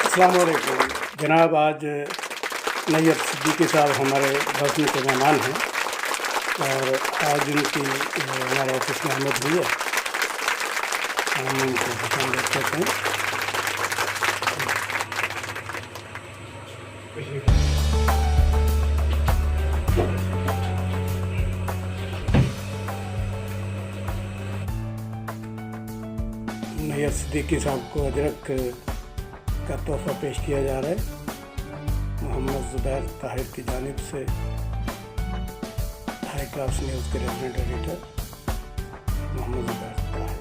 अस्सलाम वालेकुम जनाब। आज नैय्यर सिद्दीकी साहब हमारे बज़्म के मेहमान हैं और आज उनकी हमारे ऑफिस में आमद हुई है। हम उनको खुशामदीद कहते हैं। नैय्यर सिद्दीकी साहब को अजरक का तोहफ़ा पेश किया जा रहा है मोहम्मद ज़ुबैर ताहिर की जानिब से, हाई क्लास न्यूज़ के रेजिडेंट एडिटर मोहम्मद ज़ुबैर ताहिर।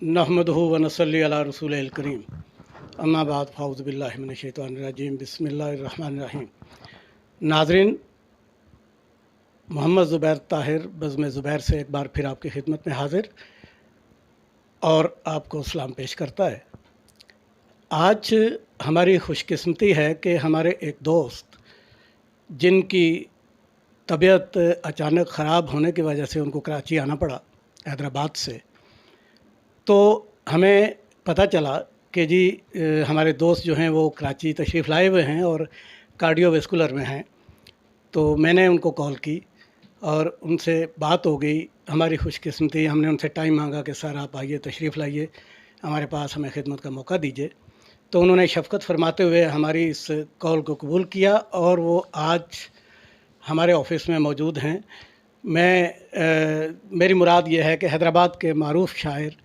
नहमदुहु व नसल्ली अला रसूलिल करीम, अम्मा बाद फ़ाऊज़ु बिल्लाहि मिनश शैतानिर रजीम, बिस्मिल्लाहिर रहमानिर रहीम। नाज़रीन, मोहम्मद ज़ुबैर ताहिर बज़्म ज़ुबैर से एक बार फिर आपकी खिदमत में हाज़िर और आपको सलाम पेश करता है। आज हमारी खुशकिस्मती है कि हमारे एक दोस्त जिनकी तबीयत अचानक ख़राब होने की वजह से उनको कराची आना पड़ा हैदराबाद से, तो हमें पता चला कि जी हमारे दोस्त जो हैं वो कराची तशरीफ़ लाए हुए हैं और कार्डियोवैस्कुलर में हैं। तो मैंने उनको कॉल की और उनसे बात हो गई। हमारी खुशकिस्मती, हमने उनसे टाइम मांगा कि सर आप आइए, तशरीफ़ लाइए हमारे पास, हमें खिदमत का मौका दीजिए। तो उन्होंने शफ़क़त फरमाते हुए हमारी इस कॉल को कबूल किया और वो आज हमारे ऑफ़िस में मौजूद हैं। मेरी मुराद ये है कि हैदराबाद के मारूफ़ शायर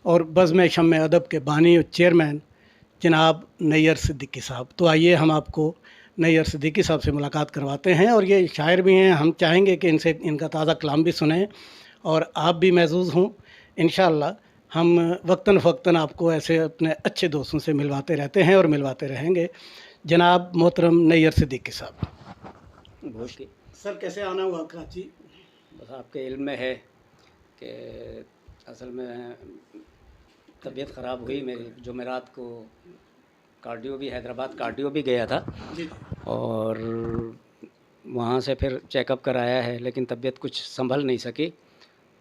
और बज़्म शम्म अदब के बानी और चेयरमैन जनाब नैय्यर सिद्दीकी साहब। तो आइए हम आपको नैय्यर सिद्दीकी साहब से मुलाकात करवाते हैं। और ये शायर भी हैं, हम चाहेंगे कि इनसे इनका ताज़ा कलाम भी सुनें और आप भी महज़ूज़ हों। इंशाअल्लाह हम वक्तन फ़क्तन आपको ऐसे अपने अच्छे दोस्तों से मिलवाते रहते हैं और मिलवाते रहेंगे। जनाब मोहतरम नैय्यर सिद्दीकी साहब। बहुत सर कैसे आना हुआ कराची? बस आपके इल्म में है कि असल में तबीयत ख़राब हुई मेरी। जुमेरात को कार्डियो भी, हैदराबाद कार्डियो भी गया था जी। और वहाँ से फिर चेकअप कराया है, लेकिन तबीयत कुछ संभल नहीं सकी।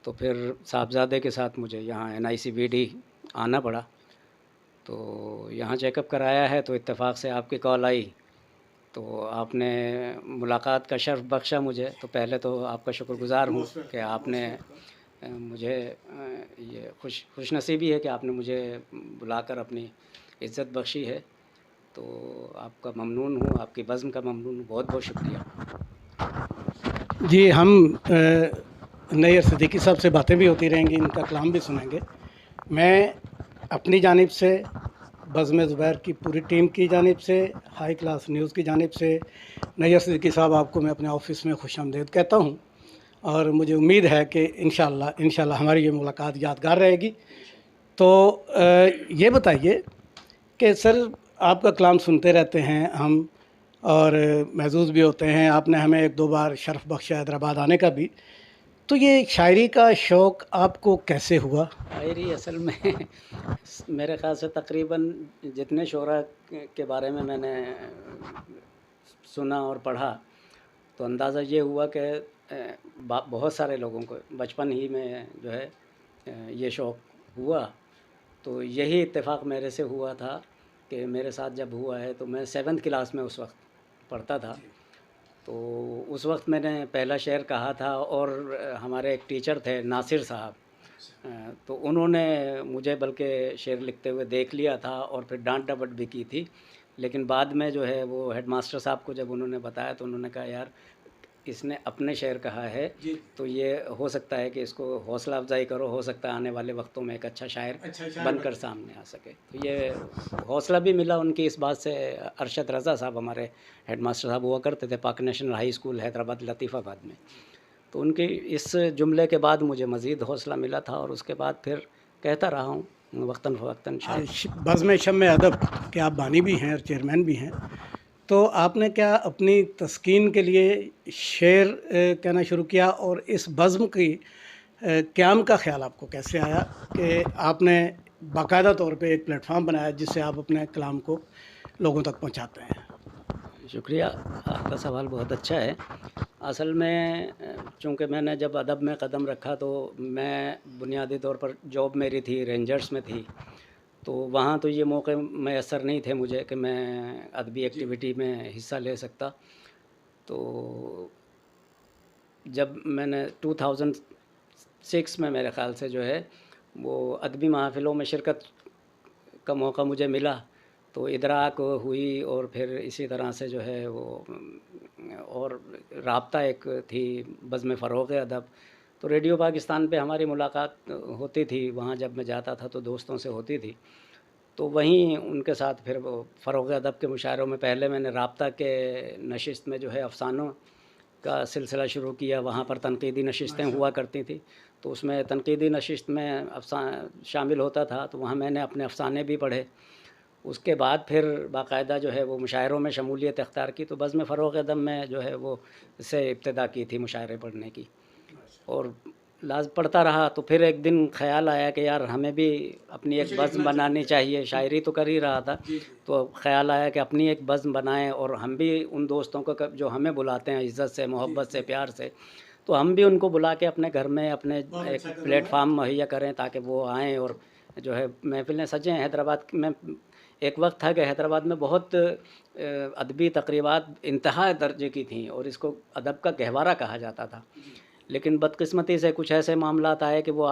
तो फिर साहबज़ादे के साथ मुझे यहाँ NICBD आना पड़ा। तो यहाँ चेकअप कराया है तो इत्तेफाक से आपकी कॉल आई, तो आपने मुलाकात का शर्फ़ बख्शा मुझे। तो पहले तो आपका शुक्रगुज़ार हूँ कि आपने मुझे ये खुशनसीबी है कि आपने मुझे बुलाकर अपनी इज़्ज़त बख्शी है। तो आपका ममनून हूँ, आपकी बज़्म का ममनून हूँ। बहुत बहुत शुक्रिया जी। हम नैय्यर सिद्दीकी साहब से बातें भी होती रहेंगी, इनका कलाम भी सुनेंगे। मैं अपनी जानिब से, बज़्म ज़ुबैर की पूरी टीम की जानिब से, हाई क्लास न्यूज़ की जानिब से नैय्यर सिद्दीकी साहब आपको मैं अपने ऑफ़िस में खुशामदीद कहता हूँ और मुझे उम्मीद है कि इंशाअल्लाह हमारी ये मुलाकात यादगार रहेगी। तो ये बताइए कि सर आपका कलाम सुनते रहते हैं हम और महज़ूज़ भी होते हैं। आपने हमें एक दो बार शर्फ़ बख्शा हैदराबाद आने का भी। तो ये शायरी का शौक़ आपको कैसे हुआ? शायरी असल में मेरे ख़्याल से तकरीबन जितने शोरा के बारे में मैंने सुना और पढ़ा, तो अंदाज़ा ये हुआ कि बहुत सारे लोगों को बचपन ही में जो है ये शौक़ हुआ। तो यही इत्तेफाक मेरे से हुआ था कि मेरे साथ जब हुआ है तो मैं 7th क्लास में उस वक्त पढ़ता था। तो उस वक्त मैंने पहला शेर कहा था और हमारे एक टीचर थे नासिर साहब, तो उन्होंने मुझे बल्कि शेर लिखते हुए देख लिया था और फिर डांट डपट भी की थी। लेकिन बाद में जो है वो हेडमास्टर साहब को जब उन्होंने बताया तो उन्होंने कहा यार इसने अपने शेर कहा है, तो ये हो सकता है कि इसको हौसला अफजाई करो, हो सकता है आने वाले वक्तों में एक अच्छा शायर बनकर सामने आ सके। तो ये हौसला भी मिला उनकी इस बात से। अरशद रज़ा साहब हमारे हेडमास्टर साहब हुआ करते थे पाक national high school Hyderabad Latifabad में। तो उनके इस जुमले के बाद मुझे मज़ीद हौसला मिला था और उसके बाद फिर कहता रहा हूँ वक्तन फ़वक्तन शायर। बज़्म शम्म अदब के आप बानी भी हैं और चेयरमैन भी हैं, तो आपने क्या अपनी तस्कीन के लिए शेर कहना शुरू किया और इस बज़्म की क़याम का ख़्याल आपको कैसे आया कि आपने बाकायदा तौर पे एक प्लेटफॉर्म बनाया जिससे आप अपने कलाम को लोगों तक पहुंचाते हैं। शुक्रिया, आपका सवाल बहुत अच्छा है। असल में चूँकि मैंने जब अदब में कदम रखा तो मैं बुनियादी तौर पर जॉब मेरी थी रेंजर्स में थी, तो वहाँ तो ये मौके मैसर नहीं थे मुझे कि मैं अदबी एक्टिविटी में हिस्सा ले सकता। तो जब मैंने 2006 में मेरे ख़्याल से जो है वो अदबी महफ़िलों में शिरकत का मौका मुझे मिला, तो इदराक हुई और फिर इसी तरह से जो है वो और राब्ता एक थी बज़्म फ़रोग़ अदब। तो रेडियो पाकिस्तान पे हमारी मुलाकात होती थी, वहाँ जब मैं जाता था तो दोस्तों से होती थी। तो वहीं उनके साथ फिर वो फ़रोग़ अदब के मुशायरों में पहले मैंने राब्ता के नशिस्त में जो है अफ़सानों का सिलसिला शुरू किया। वहाँ पर तनक़ीदी नशिस्तें हुआ करती थी, तो उसमें तनक़ीदी नशिस्त में शामिल होता था, तो वहाँ मैंने अपने अफ़साने भी पढ़े। उसके बाद फिर बाकायदा जो है वो मुशायरों में शमूलियत इख्तियार की, तो बज़्म फ़रोग़ अदब में जो है वो से इब्तिदा की थी मुशायरे पढ़ने की, और पढ़ता रहा। तो फिर एक दिन ख़्याल आया कि यार हमें भी अपनी एक बज़्म बनानी चाहिए। शायरी तो कर ही रहा था, तो ख़्याल आया कि अपनी एक बज़्म बनाएं और हम भी उन दोस्तों को जो हमें बुलाते हैं इज़्ज़त से, मोहब्बत से, प्यार से, तो हम भी उनको बुला के अपने घर में अपने एक प्लेटफार्म मुहैया करें ताकि वो आएँ और जो है महफ़िलें सजें। हैदराबाद में एक वक्त था कि हैदराबाद में बहुत अदबी तक़रीबात इंतहा दर्जे की थीं और इसको अदब का गहवारा कहा जाता था। लेकिन बदकिस्मती से कुछ ऐसे मामलात आए कि वो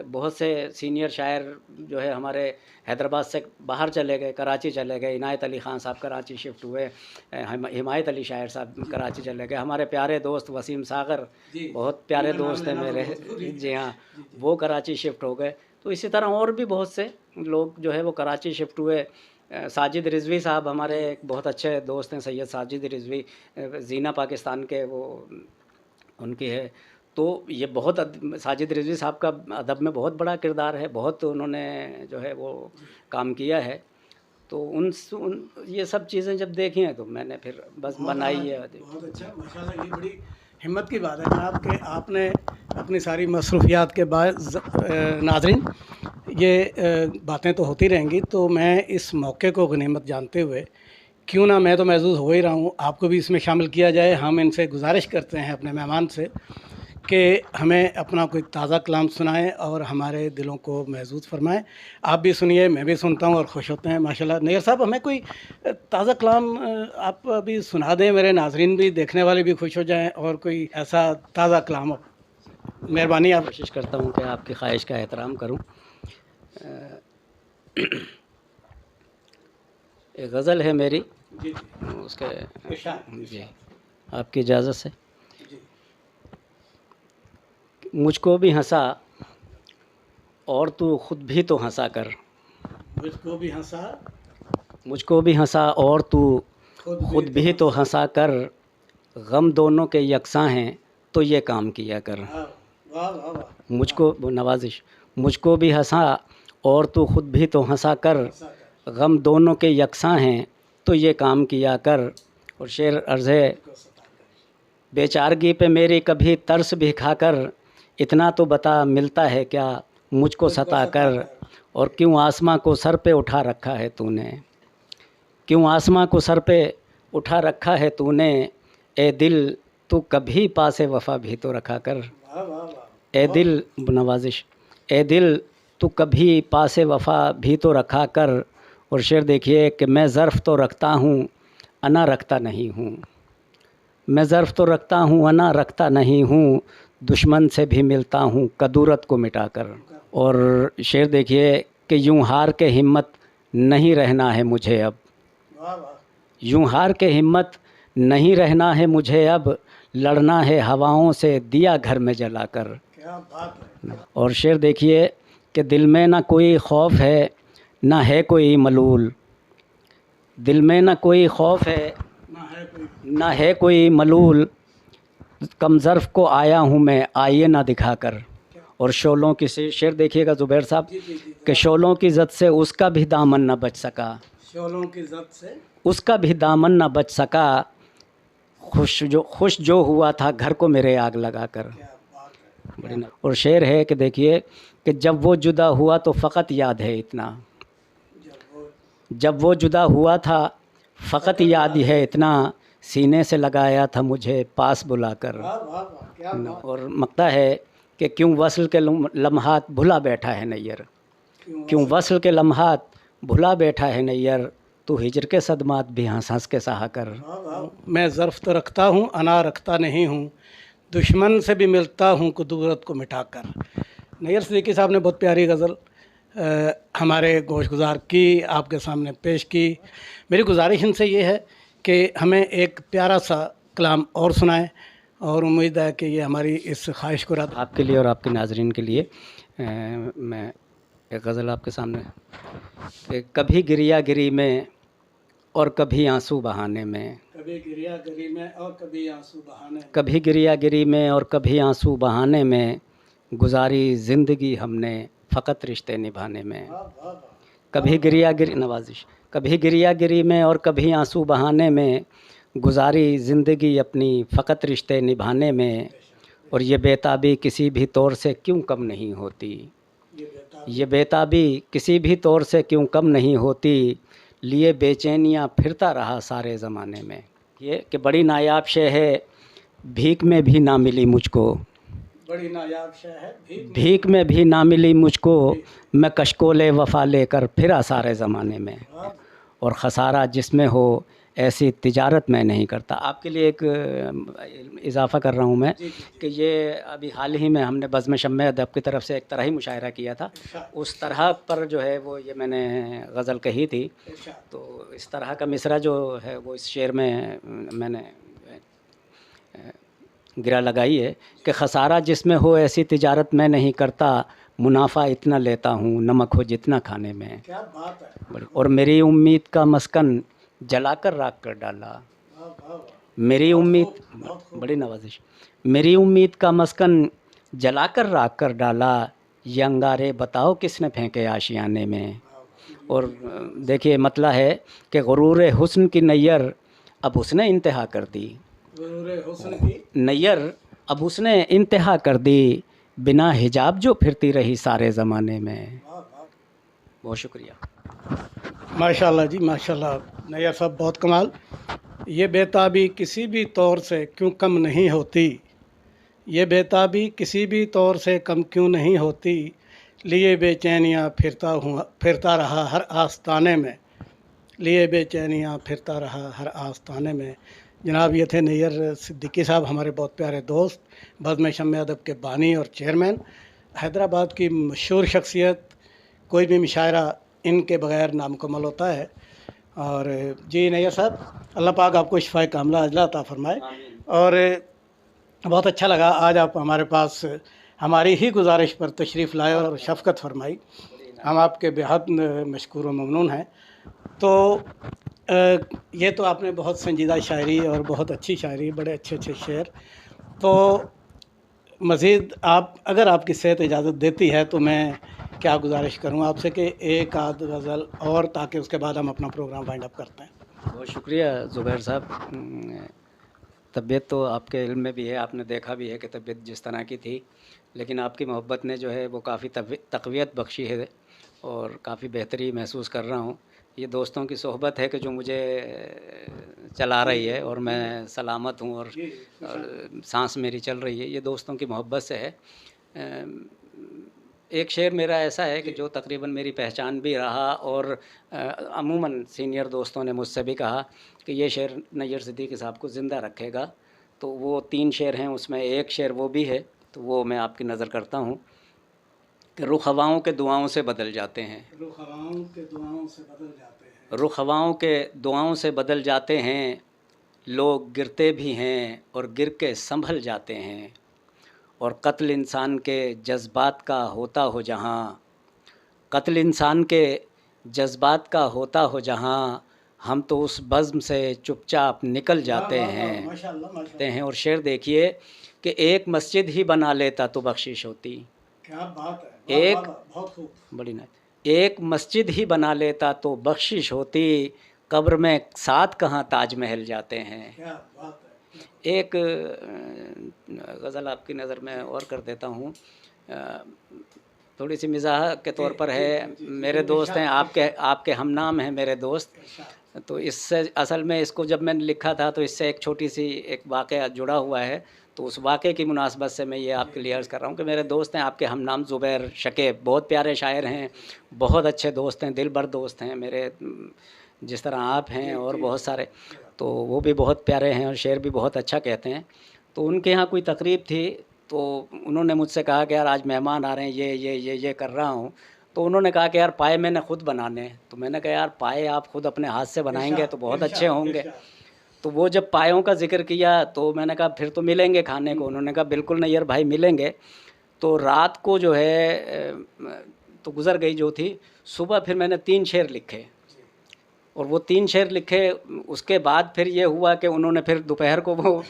बहुत से सीनियर शायर जो है हमारे हैदराबाद से बाहर चले गए, कराची चले गए। इनायत अली ख़ान साहब कराची शिफ्ट हुए, हिमायत अली शायर साहब कराची चले गए। हमारे प्यारे दोस्त वसीम सागर, बहुत प्यारे दोस्त हैं मेरे, जी हाँ, वो कराची शिफ्ट हो गए। तो इसी तरह और भी बहुत से लोग जो है वो कराची शिफ्ट हुए। साजिद रिज़वी साहब हमारे एक बहुत अच्छे दोस्त हैं, सैयद साजिद रिज़वी, ज़ीना पाकिस्तान के वो उनकी है। तो ये बहुत साजिद रिज़वी साहब का अदब में बहुत बड़ा किरदार है, बहुत उन्होंने जो है वो काम किया है। तो उन ये सब चीज़ें जब देखी हैं तो मैंने फिर बस बनाई है। बहुत अच्छा, माशाल्लाह, ये बड़ी हिम्मत की बात है जनाब कि आपने अपनी सारी मसरूफ़ियात के बाद नाज़रीन ये बातें तो होती रहेंगी, तो मैं इस मौके को गनीमत जानते हुए क्यों ना, मैं तो महज़ूज़ हो ही रहा हूँ, आपको भी इसमें शामिल किया जाए। हम इनसे गुजारिश करते हैं अपने मेहमान से कि हमें अपना कोई ताज़ा कलाम सुनाएं और हमारे दिलों को महज़ूज़ फरमाएं। आप भी सुनिए, मैं भी सुनता हूँ और खुश होते हैं माशाल्लाह। नैयर साहब, हमें कोई ताज़ा कलाम आप अभी सुना दें, मेरे नाज़रीन भी, देखने वाले भी खुश हो जाएं, और कोई ऐसा ताज़ा कलाम, मेहरबानी। आप कोशिश करता हूँ कि आपकी ख्वाहिश का एहतराम करूँ। एक गज़ल है मेरी, उसके जी आपकी इजाज़त से। मुझको भी हंसा और तू खुद भी तो हंसा कर, मुझको भी हंसा, मुझको भी हंसा और तू खुद भी तो हंसा कर, गम दोनों के यकसां हैं तो ये काम किया कर। मुझको नवाजिश, मुझको भी हंसा और तू खुद भी तो हंसा कर, गम दोनों के यकसां हैं तो ये काम किया कर। और शेर अर्ज़ है, बेचारगी पे मेरी कभी तरस भी खाकर, इतना तो बता मिलता है क्या मुझको सता कर। और क्यों आसमां को सर पे उठा रखा है तूने, क्यों आसमां को सर पे उठा रखा है तूने, ए दिल तू कभी पासे वफ़ा भी तो रखा कर। ए दिल, नवाजिश, ए दिल तू कभी पासे वफ़ा भी तो रखा कर। और शेर देखिए कि मैं ज़र्फ़ तो रखता हूँ अना रखता नहीं हूँ, मैं ज़र्फ़ तो रखता हूँ अना रखता नहीं हूँ, दुश्मन से भी मिलता हूँ कदूरत को मिटाकर। और शेर देखिए कि यूँ हार के हिम्मत नहीं रहना है मुझे अब, यूँ हार के हिम्मत नहीं रहना है मुझे अब, लड़ना है हवाओं से दिया घर में जलाकर। और शेर देखिए कि दिल में ना कोई खौफ है ना है कोई मलूल, दिल में ना कोई खौफ है ना है कोई मलूल, कम ज़र्फ़ को आया हूँ मैं आइए ना दिखाकर। और शोलों की शेर देखिएगा ज़ुबैर साहब कि शोलों की ज़द से उसका भी दामन न बच सका, शोलों की ज़द से उसका भी दामन न बच सका, खुश जो हुआ था घर को मेरे आग लगा कर। और शेर है कि देखिए कि जब वो जुदा हुआ तो फ़कत याद है इतना, जब वो जुदा हुआ था फ़कत याद है इतना, सीने से लगाया था मुझे पास बुलाकर। और मकता है कि क्यों वस्ल के लम्हात भुला बैठा है नैयर, क्यों वस्ल के लम्हात भुला बैठा है नैयर, तू हिजर के सदमात भी हंस हंस के सहा कर। मैं ज़र्फ़ तो रखता हूँ अना रखता नहीं हूँ, दुश्मन से भी मिलता हूँ कुदूरत को मिटा कर। नैयर सिद्दीकी साहब ने बहुत प्यारी गज़ल हमारे गोशगुजार की, आपके सामने पेश की। मेरी गुजारिश इनसे ये है कि हमें एक प्यारा सा कलाम और सुनाएं, और उम्मीद है कि ये हमारी इस ख्वाहिश को रद्द। आपके लिए और आपके नाजरीन के लिए मैं एक गज़ल आपके सामने कि कभी गिरिया गिरी में और कभी आंसू बहाने में, कभी गिरिया गिरी में और कभी आंसू बहाने, कभी गिरिया गिरी में और कभी आंसू बहाने में, गुजारी ज़िंदगी हमने फ़कत रिश्ते निभाने में। कभी गिरिया गिरी नवाजिश, कभी गिरिया गिरी में और कभी आंसू बहाने में, गुजारी ज़िंदगी अपनी फ़कत रिश्ते निभाने में। और ये बेताबी किसी भी तौर से क्यों कम नहीं होती, ये बेताबी किसी भी तौर से क्यों कम नहीं होती, लिए बेचैनियाँ फिरता रहा सारे ज़माने में। ये कि बड़ी नायाब शे है भीख में भी ना मिली मुझको, बड़ी नायाब शय है भीख में भी ना मिली मुझको, मैं कशकोले वफ़ा लेकर फिरा सारे ज़माने में। और ख़सारा जिसमें हो ऐसी तिजारत मैं नहीं करता। आपके लिए एक इजाफ़ा कर रहा हूँ मैं कि ये अभी हाल ही में हमने बज़्म शम्मे अदब की तरफ से एक तरह ही मुशायरा किया था, उस तरह पर जो है वो ये मैंने गज़ल कही थी। तो इस तरह का मिसरा जो है वो इस शेर में मैंने गिरा लगाई है कि ख़सारा जिसमें हो ऐसी तिजारत मैं नहीं करता, मुनाफा इतना लेता हूँ नमक हो जितना खाने में। क्या बात है। और मेरी उम्मीद का मस्कन जलाकर राख कर डाला, मेरी उम्मीद, बड़ी नवाजिश, मेरी उम्मीद का मस्कन जलाकर राख कर डाला, ये अंगारे बताओ किसने फेंके आशियाने में। और देखिए मतला है कि गुरूर हुस्न की नैयर अब उसने इंतहा कर दी, गुरूर हुस्न की नैयर अब उसने इंतहा कर दी, बिना हिजाब जो फिरती रही सारे ज़माने में। बहुत शुक्रिया। माशाल्लाह जी माशाल्लाह, नैयर साहब बहुत कमाल। ये बेताबी किसी भी तौर से क्यों कम नहीं होती, ये बेताबी किसी भी तौर से कम क्यों नहीं होती, लिए बेचैनियाँ फिरता रहा हर आस्ताने में, लिए बेचैनियाँ फिरता रहा हर आस्ताने में। जनाब ये थे नैयर सिद्दीकी साहब, हमारे बहुत प्यारे दोस्त, बज़्म शम्मे अदब के बानी और चेयरमैन, हैदराबाद की मशहूर शख्सियत। कोई भी मुशायरा इनके बग़ैर नामुकम्मल होता है। और जी नैयर साहब, अल्लाह पाक आपको शिफ़ाए कामिला अजला अता फ़रमाए। और बहुत अच्छा लगा आज आप हमारे पास हमारी ही गुजारिश पर तशरीफ़ लाए और शफ़क़त फ़रमाई। हम आपके बेहद मशकूर व ममनून हैं। तो ये तो आपने बहुत संजीदा शायरी और बहुत अच्छी शायरी, बड़े अच्छे अच्छे शेर। तो मज़ीद आप, अगर आपकी सेहत इजाज़त देती है तो मैं क्या गुजारिश करूं आपसे कि एक आध गज़ल और, ताकि उसके बाद हम अपना प्रोग्राम वाइंड अप करते हैं। बहुत शुक्रिया ज़ुबैर साहब। तबीयत तो आपके इल्म में भी है, आपने देखा भी है कि तबीयत जिस तरह की थी, लेकिन आपकी मोहब्बत ने जो है वो काफ़ी तक़वियत बख्शी है और काफ़ी बेहतरी महसूस कर रहा हूँ। ये दोस्तों की सोहबत है कि जो मुझे चला रही है और मैं सलामत हूँ और सांस मेरी चल रही है, ये दोस्तों की मोहब्बत से है। एक शेर मेरा ऐसा है कि जो तकरीबन मेरी पहचान भी रहा, और अमूमन सीनियर दोस्तों ने मुझसे भी कहा कि ये शेर नैयर सिद्दीकी साहब को ज़िंदा रखेगा। तो वो 3 शेर हैं, उसमें एक शेर वो भी है, तो वो मैं आपकी नज़र करता हूँ कि रुख हवाओं के दुआओं से बदल जाते हैं, रुख हवाओं के दुआओं से बदल जाते हैं, रुख हवाओं के दुआओं से बदल जाते हैं, लोग गिरते भी हैं और गिर के संभल जाते हैं। और कत्ल इंसान के जज्बात का होता हो जहाँ, कत्ल इंसान के जज्बात का होता हो जहाँ, हम तो उस बज़्म से चुपचाप निकल जाते हैं। माशाल्लाह माशाल्लाह। हैं और शेर देखिए कि एक मस्जिद ही बना लेता तो बख्शिश होती, क्या बात है, वाह, एक वाह, वाह, बहुत खूब। बड़ी ना, एक मस्जिद ही बना लेता तो बख्शिश होती, कब्र में साथ कहाँ ताजमहल जाते हैं। क्या बात है। एक गज़ल आपकी नज़र में और कर देता हूँ। थोड़ी सी मिज़ाह के तौर पर है। मेरे दोस्त हैं, आपके हमनाम हैं मेरे दोस्त। तो इससे असल में इसको जब मैंने लिखा था तो इससे एक छोटी सी एक वाक़या जुड़ा हुआ है, तो उस वाक़े की मुनासबत से मैं ये आपके लिए अर्ज़ कर रहा हूँ कि मेरे दोस्त हैं आपके हमनाम ज़ुबैर शकीब, बहुत प्यारे शायर हैं, बहुत अच्छे दोस्त हैं, दिल भर दोस्त हैं मेरे, जिस तरह आप हैं और बहुत सारे, तो वो भी बहुत प्यारे हैं और शेर भी बहुत अच्छा कहते हैं। तो उनके यहाँ कोई तकरीब थी, तो उन्होंने मुझसे कहा कि यार आज मेहमान आ रहे हैं, ये कर रहा हूँ। तो उन्होंने कहा कि यार पाए मैंने ख़ुद बनाने हैं। तो मैंने कहा यार पाए आप ख़ुद अपने हाथ से बनाएंगे तो बहुत अच्छे होंगे। तो वो जब पायों का ज़िक्र किया तो मैंने कहा फिर तो मिलेंगे खाने को। उन्होंने कहा बिल्कुल नहीं यार भाई मिलेंगे। तो रात को जो है तो गुज़र गई जो थी, सुबह फिर मैंने 3 शेर लिखे और वो 3 शेर लिखे। उसके बाद फिर ये हुआ कि उन्होंने फिर दोपहर को वो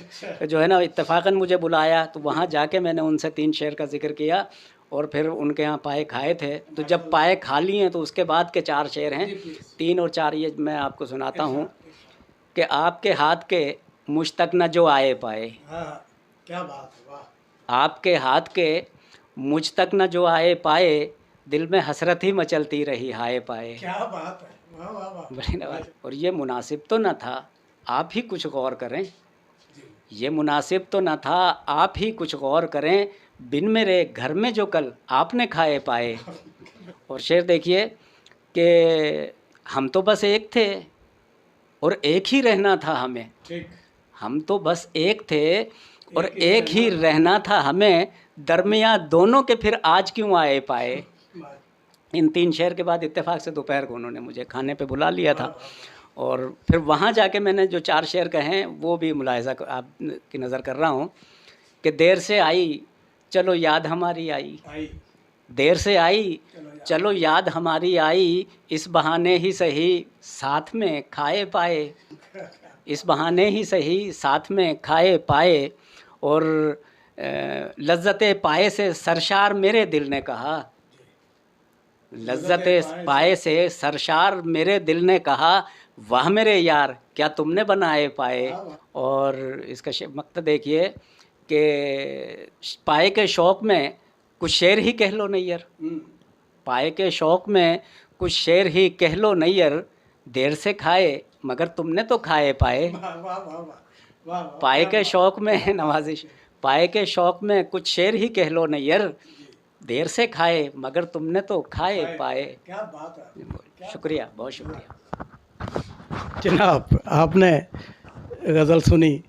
जो है ना इत्तेफाकन मुझे बुलाया, तो वहाँ जाके मैंने उनसे 3 शेर का ज़िक्र किया और फिर उनके यहाँ पाए खाए थे। तो जब पाए खा लिए हैं तो उसके बाद के 4 शेर हैं, 3 और 4 ये मैं आपको सुनाता हूँ कि आपके हाथ के मुझ तक न जो आए पाए। क्या बात है, वाह। आपके हाथ के मुझ तक न जो आए पाए, दिल में हसरत ही मचलती रही हाय पाए। क्या बात है, वाह वाह वाह। बड़ी नवाज़। और ये मुनासिब तो न था, आप ही कुछ गौर करें। ये मुनासिब तो न था, आप ही कुछ गौर करें, बिन मेरे घर में जो कल आपने खाए पाए। और शेर देखिए कि हम तो बस एक थे और एक ही रहना था हमें। हम तो बस एक थे और एक ही रहना था हमें, दरमिया दोनों के फिर आज क्यों आए पाए। इन 3 शेर के बाद इत्तेफाक से दोपहर को उन्होंने मुझे खाने पे बुला लिया था और फिर वहाँ जाके मैंने जो 4 शेर कहे वो भी मुलाहिज़ा आपकी नज़र कर रहा हूँ कि देर से आई चलो याद हमारी आई, देर से आई चलो याद हमारी आई, इस बहाने ही सही साथ में खाए पाए, इस बहाने ही सही साथ में खाए पाए। और लज्जते पाए से सरशार मेरे दिल ने कहा, लज्जते पाए से सरशार मेरे दिल ने कहा, वाह मेरे यार क्या तुमने बनाए पाए। और इसका मकसद देखिए कि पाए के शौक़ में कुछ शेर ही कह लो नैयर, पाए के शौक़ में कुछ शेर ही कह लो नैयर, देर से खाए मगर तुमने तो खाए पाए। पाए के शौक़ में नवाजिश, पाए के शौक़ में कुछ शेर ही कह लो नैयर, देर से खाए मगर तुमने तो खाए पाए। क्या बात है, शुक्रिया, बहुत शुक्रिया जनाब। आपने गज़ल सुनी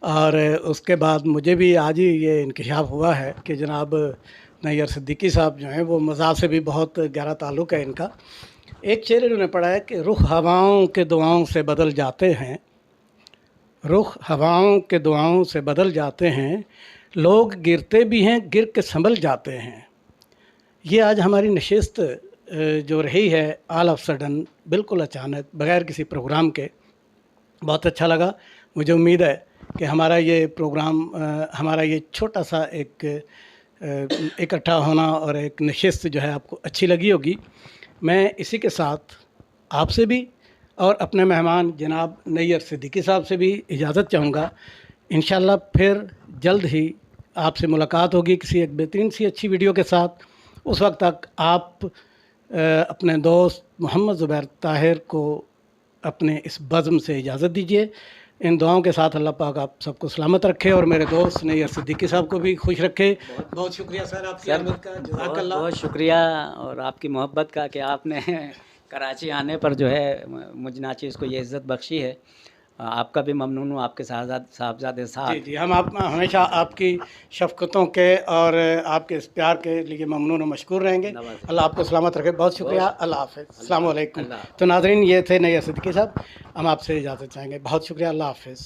और उसके बाद मुझे भी आज ही ये इंकशाफ हुआ है कि जनाब नैयर सिद्दीकी साहब जो हैं वो मज़ाक से भी बहुत गहरा ताल्लुक़ है इनका। एक शेर इन्होंने पढ़ा है कि रुख हवाओं के दुआओं से बदल जाते हैं, रुख हवाओं के दुआओं से बदल जाते हैं, लोग गिरते भी हैं गिर के संभल जाते हैं। ये आज हमारी नशिस्त जो रही है ऑल ऑफ सडन, बिल्कुल अचानक बग़ैर किसी प्रोग्राम के, बहुत अच्छा लगा। मुझे उम्मीद है कि हमारा ये प्रोग्राम, हमारा ये छोटा सा एक इकट्ठा होना और एक नशिस्त जो है आपको अच्छी लगी होगी। मैं इसी के साथ आपसे भी और अपने मेहमान जनाब नैयर सिद्दीकी साहब से भी इजाज़त चाहूँगा। इंशाल्लाह फिर जल्द ही आपसे मुलाकात होगी किसी एक बेहतरीन सी अच्छी वीडियो के साथ। उस वक्त तक आप अपने दोस्त मोहम्मद ज़ुबैर ताहिर को अपने इस बज़्म से इजाज़त दीजिए। इन दुआओं के साथ अल्लाह पाक आप सबको सलामत रखे और मेरे दोस्त नैयर सिद्दीकी साहब को भी खुश रखे। बहुत शुक्रिया सर आपकी खिदमत का, जज़ाकल्लाह। बहुत शुक्रिया और आपकी मोहब्बत का कि आपने कराची आने पर जो है मुझ नाचिज़ को ये इज़्ज़त बख्शी है। आपका भी ममनून हूँ, आपके साहबजादे साथ। जी, हम आप हमेशा आपकी शफ़क़तों के और आपके इस प्यार के लिए ममनून और मशकूर रहेंगे। अल्लाह आपको सलामत रखे। बहुत शुक्रिया। अल्लाह हाफ़िज़। अस्सलाम वालेकुम। तो नाज़रीन, ये थे नैयर सिद्दीकी साहब, हम आपसे इजाज़त चाहेंगे। बहुत शुक्रिया। अल्लाह हाफ़िज़।